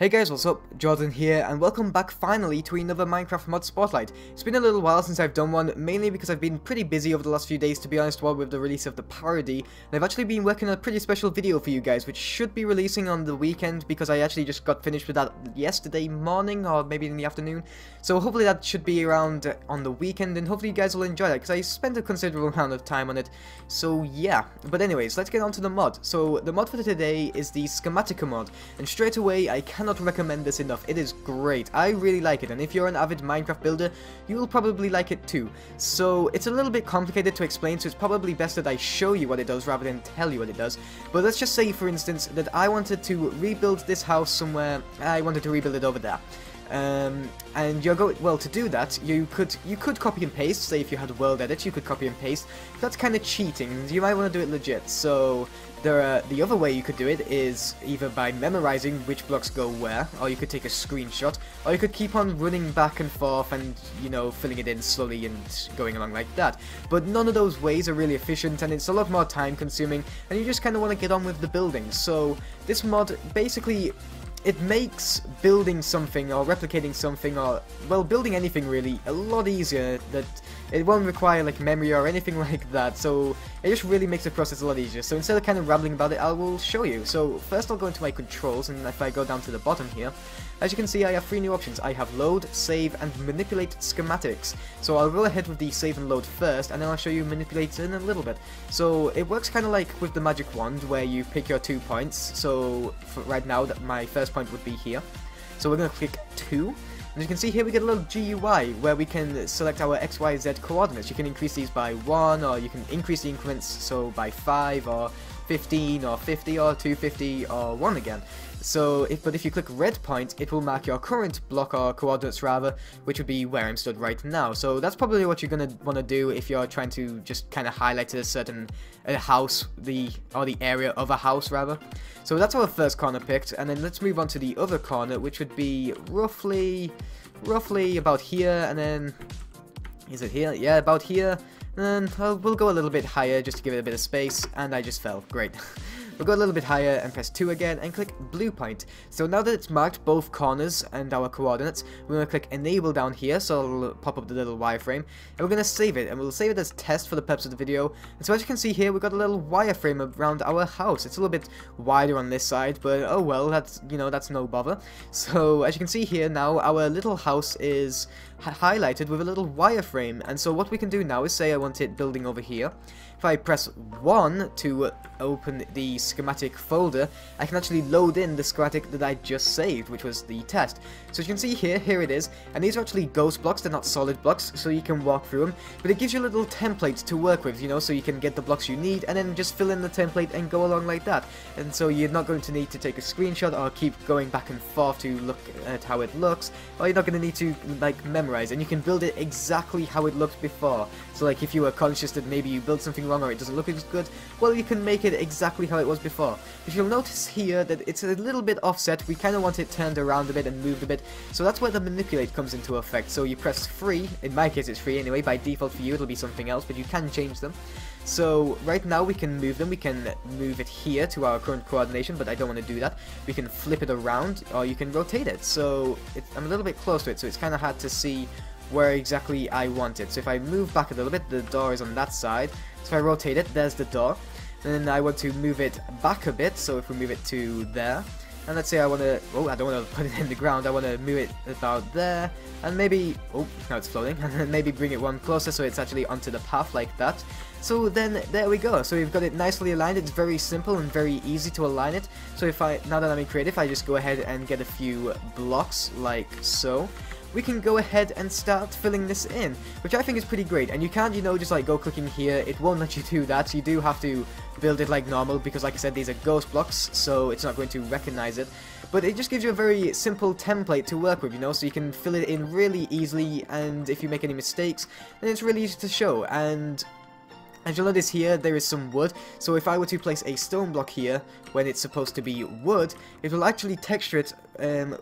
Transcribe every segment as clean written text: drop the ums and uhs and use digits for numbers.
Hey guys, what's up? Jordan here, and welcome back finally to another Minecraft mod spotlight. It's been a little while since I've done one, mainly because I've been pretty busy over the last few days, to be honest, with the release of the parody, and I've actually been working on a pretty special video for you guys, which should be releasing on the weekend, because I actually just got finished with that yesterday morning, or maybe in the afternoon, so hopefully that should be around on the weekend, and hopefully you guys will enjoy that, because I spent a considerable amount of time on it, so yeah. But anyways, let's get on to the mod. So the mod for today is the Schematica mod, and straight away, I cannot recommend this enough. It is great. I really like it, and if you're an avid Minecraft builder, you will probably like it too. So it's a little bit complicated to explain, so it's probably best that I show you what it does rather than tell you what it does. But let's just say, for instance, that I wanted to rebuild this house somewhere. I wanted to rebuild it over there. And you're going, well, to do that, you could copy and paste. Say if you had world edit, you could copy and paste. That's kind of cheating. You might want to do it legit. So the other way you could do it is either by memorizing which blocks go where, or you could take a screenshot, or you could keep on running back and forth and, you know, filling it in slowly and going along like that. But none of those ways are really efficient, and it's a lot more time consuming, and you just kind of want to get on with the building. So this mod basically, it makes building something or replicating something, or, well, building anything really, a lot easier. That it won't require like memory or anything like that, so it just really makes the process a lot easier. So instead of kind of rambling about it, I will show you. So first I'll go into my controls, and if I go down to the bottom here, as you can see, I have three new options. I have load, save, and manipulate schematics. So I'll go ahead with the save and load first, and then I'll show you manipulate in a little bit. So it works kind of like with the magic wand, where you pick your 2 points. So for right now, that my first point would be here. So we're going to click 2. And you can see here we get a little GUI where we can select our XYZ coordinates. You can increase these by 1, or you can increase the increments, so by 5, or 15, or 50, or 250, or 1 again. So, but if you click red point, it will mark your current block, or coordinates rather, which would be where I'm stood right now. So that's probably what you're going to want to do if you're trying to just kind of highlight a certain house, or the area of a house rather. So that's our first corner picked, and then let's move on to the other corner, which would be roughly about here, and then, is it here? Yeah, about here. And we'll go a little bit higher just to give it a bit of space, and I just fell. Great. We'll go a little bit higher and press 2 again and click blue point. So now that it's marked both corners and our coordinates, we're going to click enable down here, so it'll pop up the little wireframe, and we're going to save it, and we'll save it as test for the purpose of the video. And so as you can see here, we've got a little wireframe around our house. It's a little bit wider on this side, but oh well, that's, you know, that's no bother. So as you can see here now, our little house is highlighted with a little wireframe, and so what we can do now is say I want it building over here. If I press 1 to open the schematic folder, I can actually load in the schematic that I just saved, which was the test. So as you can see here it is, and these are actually ghost blocks, they're not solid blocks, so you can walk through them, but it gives you a little template to work with, you know, so you can get the blocks you need, and then just fill in the template and go along like that. And so you're not going to need to take a screenshot or keep going back and forth to look at how it looks, or you're not going to need to, like, memorize, and you can build it exactly how it looked before. So like if you were conscious that maybe you built something wrong or it doesn't look as good, well, you can make it exactly how it was before. If you'll notice here that it's a little bit offset, we kind of want it turned around a bit and moved a bit, so that's where the manipulate comes into effect. So you press 3, in my case it's 3 anyway, by default for you it'll be something else, but you can change them. So right now we can move them, we can move it here to our current coordination, but I don't want to do that. We can flip it around, or you can rotate it, so I'm a little bit close to it, so it's kind of hard to see where exactly I want it. So if I move back a little bit, the door is on that side. So if I rotate it, there's the door. And then I want to move it back a bit, so if we move it to there, and let's say I want to, oh, I don't want to put it in the ground, I want to move it about there, and maybe, oh, now it's floating, and then maybe bring it one closer so it's actually onto the path like that. So then, there we go, so we've got it nicely aligned. It's very simple and very easy to align it. So if now that I'm in creative, I just go ahead and get a few blocks, like so. We can go ahead and start filling this in, which I think is pretty great. And you can't, you know, just like go clicking here, it won't let you do that. You do have to build it like normal, because like I said, these are ghost blocks, so it's not going to recognize it. But it just gives you a very simple template to work with, you know, so you can fill it in really easily, and if you make any mistakes, then it's really easy to show. And As you'll notice here, there is some wood, so if I were to place a stone block here, when it's supposed to be wood, it will actually texture it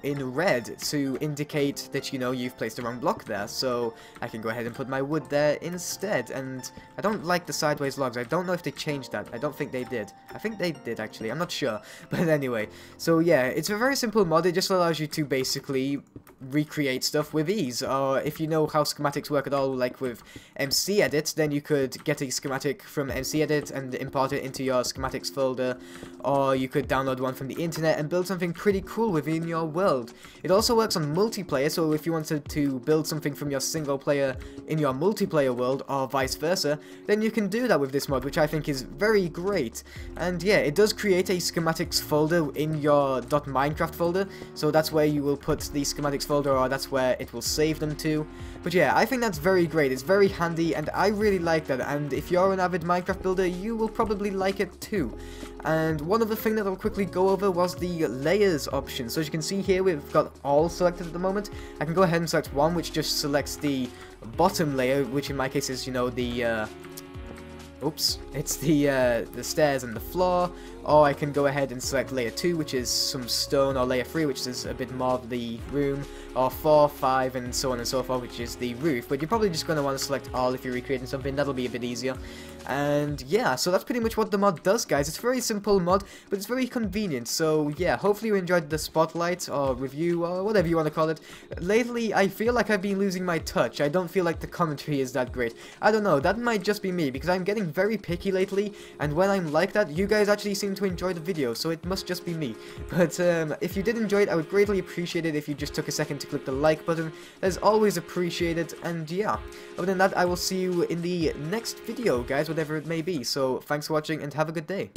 in red to indicate that, you know, you've placed the wrong block there. So I can go ahead and put my wood there instead, and I don't like the sideways logs. I don't know if they changed that. I don't think they did. I think they did, actually. I'm not sure. But anyway, so yeah, it's a very simple mod. It just allows you to basically recreate stuff with ease. Or if you know how schematics work at all, like with MC Edit, then you could get a schematic from MC Edit and import it into your schematics folder, or you could download one from the internet and build something pretty cool within your world. It also works on multiplayer, so if you wanted to build something from your single player in your multiplayer world, or vice versa, then you can do that with this mod, which I think is very great. And yeah, it does create a schematics folder in your .minecraft folder, so that's where you will put the schematics folder, or that's where it will save them to. But yeah, I think that's very great. It's very handy, and I really like that. And if you're an avid Minecraft builder, you will probably like it too. And one other thing that I'll quickly go over was the layers option. So as you can see here, we've got all selected at the moment. I can go ahead and select one, which just selects the bottom layer, which in my case is, you know, the it's the stairs and the floor. Or I can go ahead and select layer 2, which is some stone, or layer 3, which is a bit more of the room, or 4, 5, and so on and so forth, which is the roof. But you're probably just going to want to select all if you're recreating something. That'll be a bit easier. And yeah, so that's pretty much what the mod does, guys. It's a very simple mod, but it's very convenient. So yeah, hopefully you enjoyed the spotlight, or review, or whatever you want to call it. Lately, I feel like I've been losing my touch. I don't feel like the commentary is that great. I don't know, that might just be me, because I'm getting very picky lately, and when I'm like that, you guys actually seem to enjoy the video, so it must just be me. But if you did enjoy it, I would greatly appreciate it if you just took a second to click the like button. That's always appreciated. And yeah, other than that, I will see you in the next video, guys, whatever it may be. So thanks for watching, and have a good day.